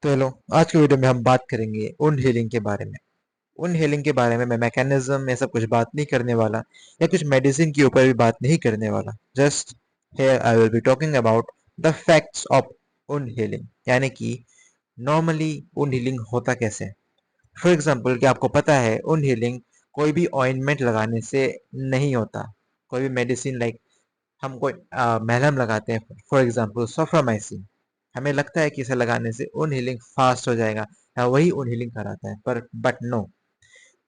तो हेलो, आज के वीडियो में हम बात करेंगे उन हीलिंग के बारे में। उन हीलिंग के बारे में मैं मैकेनिज्म में सब कुछ बात नहीं करने वाला या कुछ मेडिसिन के ऊपर भी बात नहीं करने वाला। Just here I will be talking about the facts of उन हीलिंग, यानी कि नॉर्मली उन हीलिंग होता कैसे है। फॉर एग्जाम्पल, क्या आपको पता है उन हीलिंग कोई भी ऑइंटमेंट लगाने से नहीं होता। कोई भी मेडिसिन लाइक हम कोई मलहम लगाते हैं, फॉर एग्जाम्पल सल्फामाइसिन, हमें लगता है कि इसे लगाने से उन हीलिंग फास्ट हो जाएगा या वही उन हीलिंग कराता है, पर बट नो।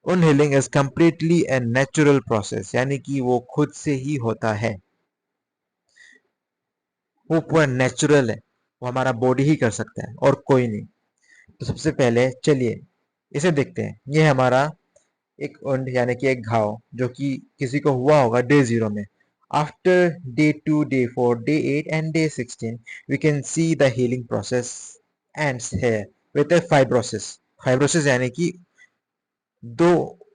उन healing is completely a natural process, यानी कि वो खुद से ही होता है। वो पूरा नेचुरल है, वो हमारा बॉडी ही कर सकता है और कोई नहीं। तो सबसे पहले चलिए इसे देखते हैं। ये हमारा एक वुंड यानी कि एक घाव जो कि किसी को हुआ होगा डे 0 में। After day 2, day 4, day 8 and day 16 we can see the healing process ends here with a fibrosis। Fibrosis यानी कि दो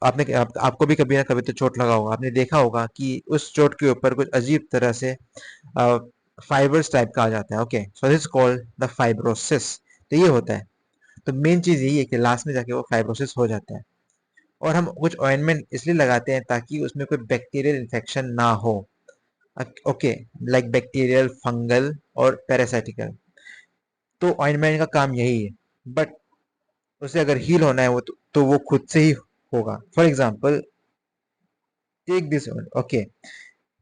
आपको भी कभी ना कभी तो चोट लगा होगा, आपने देखा होगा कि उस चोट के ऊपर कुछ अजीब तरह से फाइबर्स टाइप का आ जाता है। Okay, so this called the fibrosis. तो ये होता है। तो मेन चीज यही है कि लास्ट में जाके वो फाइब्रोसिस हो जाता है। और हम कुछ ऑइंटमेंट इसलिए लगाते हैं ताकि उसमें कोई बैक्टीरियल इन्फेक्शन ना हो। ओके, लाइक बैक्टीरियल, फंगल और पैरासाइटिकल। तो ऑइंटमेंट का काम यही है। बट उसे अगर हील होना है तो वो खुद से ही होगा। For example, take this one. Okay,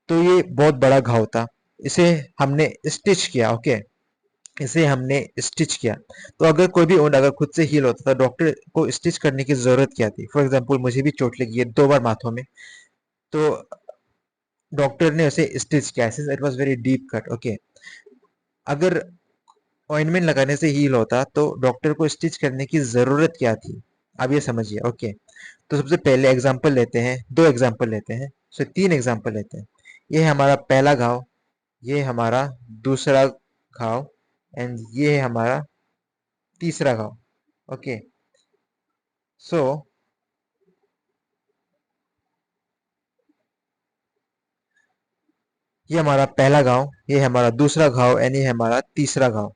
तो ये बहुत बड़ा घाव था, इसे हमने स्टिच किया। ओके, इसे हमने स्टिच किया। तो अगर कोई भी वुंड अगर खुद से हील होता था, डॉक्टर को स्टिच करने की जरूरत क्या थी। फॉर एग्जाम्पल, मुझे भी चोट लगी है 2 बार माथों में। तो डॉक्टर ने उसे स्टिच किया since it was very deep cut. Okay, अगर ऑइंटमेंट लगाने से हील होता तो डॉक्टर को स्टिच करने की जरूरत क्या थी। अब ये समझिए। ओके, तो सबसे पहले एग्जांपल लेते हैं, 2 एग्जांपल लेते हैं, सो 3 एग्जांपल लेते हैं। ये है हमारा पहला घाव, ये हमारा दूसरा घाव एंड ये है हमारा तीसरा घाव। ओके, सो ये हमारा पहला घाव, ये हमारा दूसरा घाव एंड ये हमारा तीसरा घाव।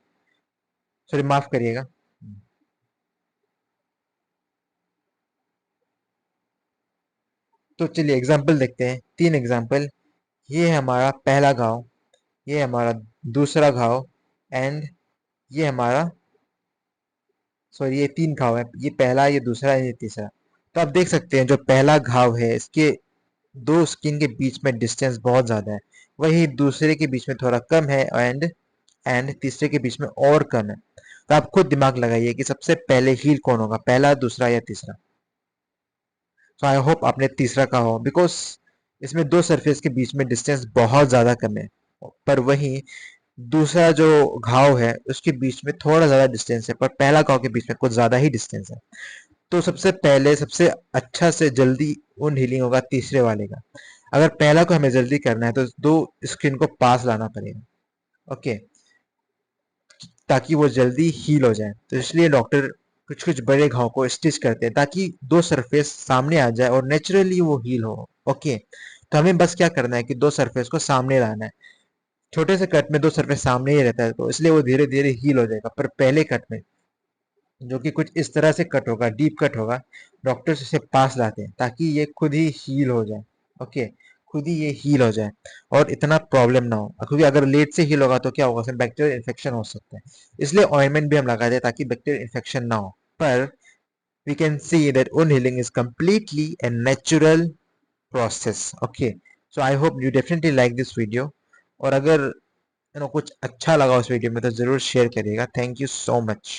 सॉरी, माफ करिएगा। तो चलिए एग्जांपल देखते हैं, 3 एग्जांपल। ये है हमारा पहला घाव, ये हमारा दूसरा घाव एंड ये हमारा, सॉरी, ये 3 घाव है। ये पहला, ये दूसरा, ये तीसरा। तो आप देख सकते हैं जो पहला घाव है इसके 2 स्किन के बीच में डिस्टेंस बहुत ज्यादा है, वही दूसरे के बीच में थोड़ा कम है एंड तीसरे के बीच में और कम है। तो आप खुद दिमाग लगाइए कि सबसे पहले हील कौन होगा, पहला, दूसरा या तीसरा। सो आई होप आपने तीसरा कहा हो, बिकॉज इसमें 2 सरफेस के बीच में डिस्टेंस बहुत ज्यादा कम है। पर वहीं दूसरा जो घाव है उसके बीच में थोड़ा ज्यादा डिस्टेंस है, पर पहला घाव के बीच में कुछ ज्यादा ही डिस्टेंस है। तो सबसे पहले सबसे अच्छा से जल्दी उन हीलिंग होगा तीसरे वाले का। अगर पहला को हमें जल्दी करना है तो 2 स्किन को पास लाना पड़ेगा। ओके, ताकि वो जल्दी हील हो जाए। तो इसलिए डॉक्टर कुछ कुछ बड़े घाव को स्टिच करते हैं ताकि 2 सरफेस सामने आ जाए और नेचुरली वो हील हो। ओके, तो हमें बस क्या करना है कि 2 सरफेस को सामने लाना है। छोटे से कट में 2 सरफेस सामने ही रहता है, तो इसलिए वो धीरे धीरे हील हो जाएगा। पर पहले कट में, जो कि कुछ इस तरह से कट होगा, डीप कट होगा, डॉक्टर्स इसे पास लाते हैं ताकि ये खुद ही हील हो जाए। ओके, खुद ही ये हील हो जाए और इतना प्रॉब्लम ना हो, क्योंकि अगर लेट से हील होगा तो क्या होगा, उसमें बैक्टीरियल इन्फेक्शन हो सकता है। इसलिए ऑइंटमेंट भी हम लगाते हैं ताकि बैक्टीरियल इन्फेक्शन ना हो। पर we can see that wound healing is completely a natural process। okay, so I hope you definitely like this video। और अगर कुछ अच्छा लगा उस वीडियो में तो जरूर शेयर करिएगा। Thank you so much.